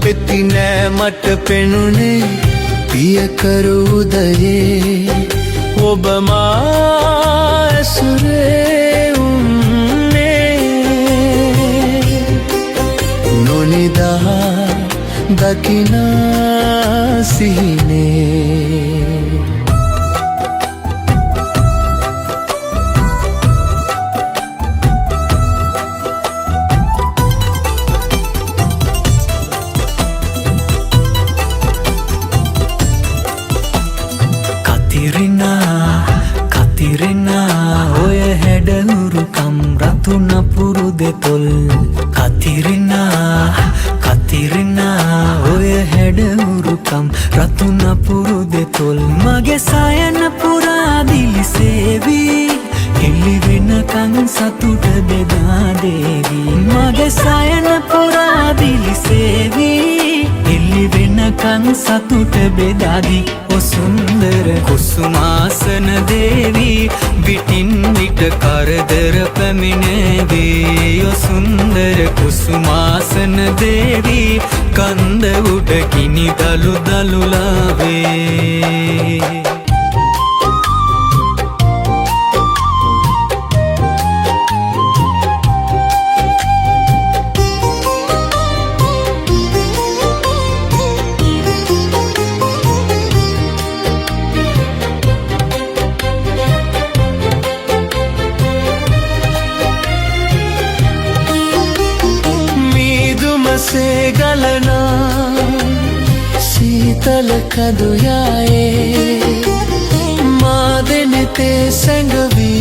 පෙති නෑ මට පෙනුනේ පියකරු උදයේ ඔබ මා ඇසුරේ උන්නේ නොනිදා දකිනා සිහිනේ කතිරෙනා ඔය හැඩහුරුකම් රතු නපුරු දෙතොල් කතිරෙනා ඔය හැඩහුරුකම් රතු නපුරු දෙතොල් මගේ සයන පුරා දිලිසේවි එළි වෙනකන් සතුට බෙදා දේවි මගේ සයන පුරා දිලිසේවි එළි වෙනකන් සතුට බෙදාදී ඔ සුන්දර කුසුමාසන දේවි විටින් විට කරදර පැමිණේවි ඔ සුන්දර කුසුමාසන දේවි කන්ද උඩ කිනි දලු දලුලාවේ से गलना शीतल कदुयाए मादन ते संगवी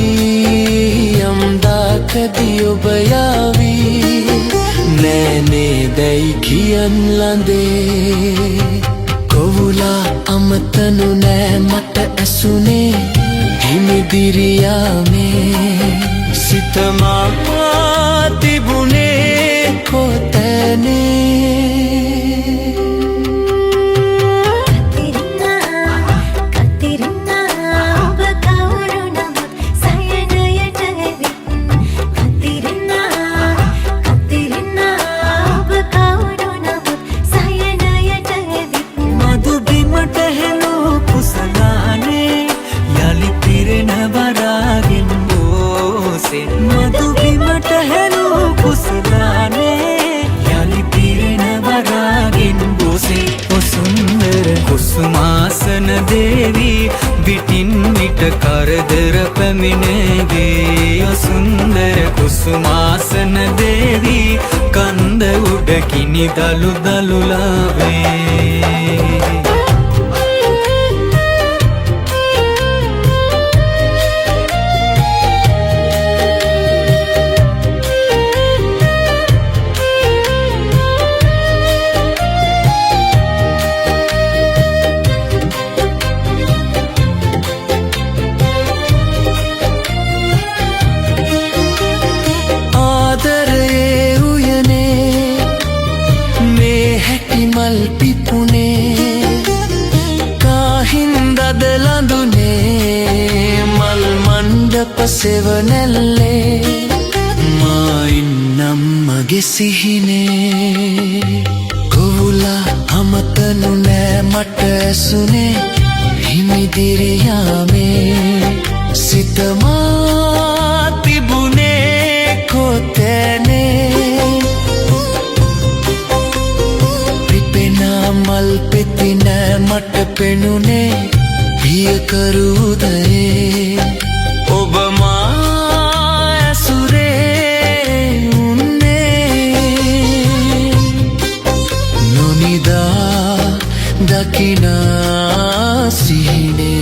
अमदा कदियो बयावी नैने दैखियन लंदे कोवुला अमतनु नै मत असुने हिमिदिरिया में सितमा तिबुने कोतने කුසුමාසන දේවි විටින් විට කරදර පැමිණේවි ඔ සුන්දර කුසුමාසන දේවි කන්ද උඩ කිනි දලු දලුලාවේ मल पिपुने काहिंदद लंदुने मल मंडप सेवनेल्ले माइन्नम मगे सिहिने कोवुला अमतनु नै मट सुने हिमिदिरिया में सितमा तिबुने कोतेने मल पेति नෑ මට පෙනුනේ පියකරු උදයේ ඔබ මා ඇසුරේ උන්නේ නොනිදා දකිනා සිහිනේ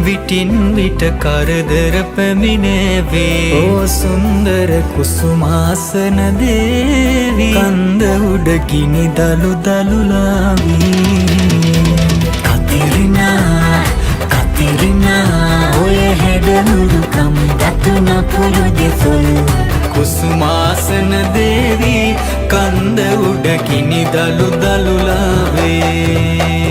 විටින් විට කරදර පැමිණේවේ ඕ සුන්දර කුසුමාසන දේවි කන්ද උඩ ගිනි දලු දලුලාවී කතිරිනා ඔය හැඩනුරුකම් දතුන පුරුදෙසොල් කුසුමාසන දේවි කන්ද උඩ ගිනි දලු දලුලාවේ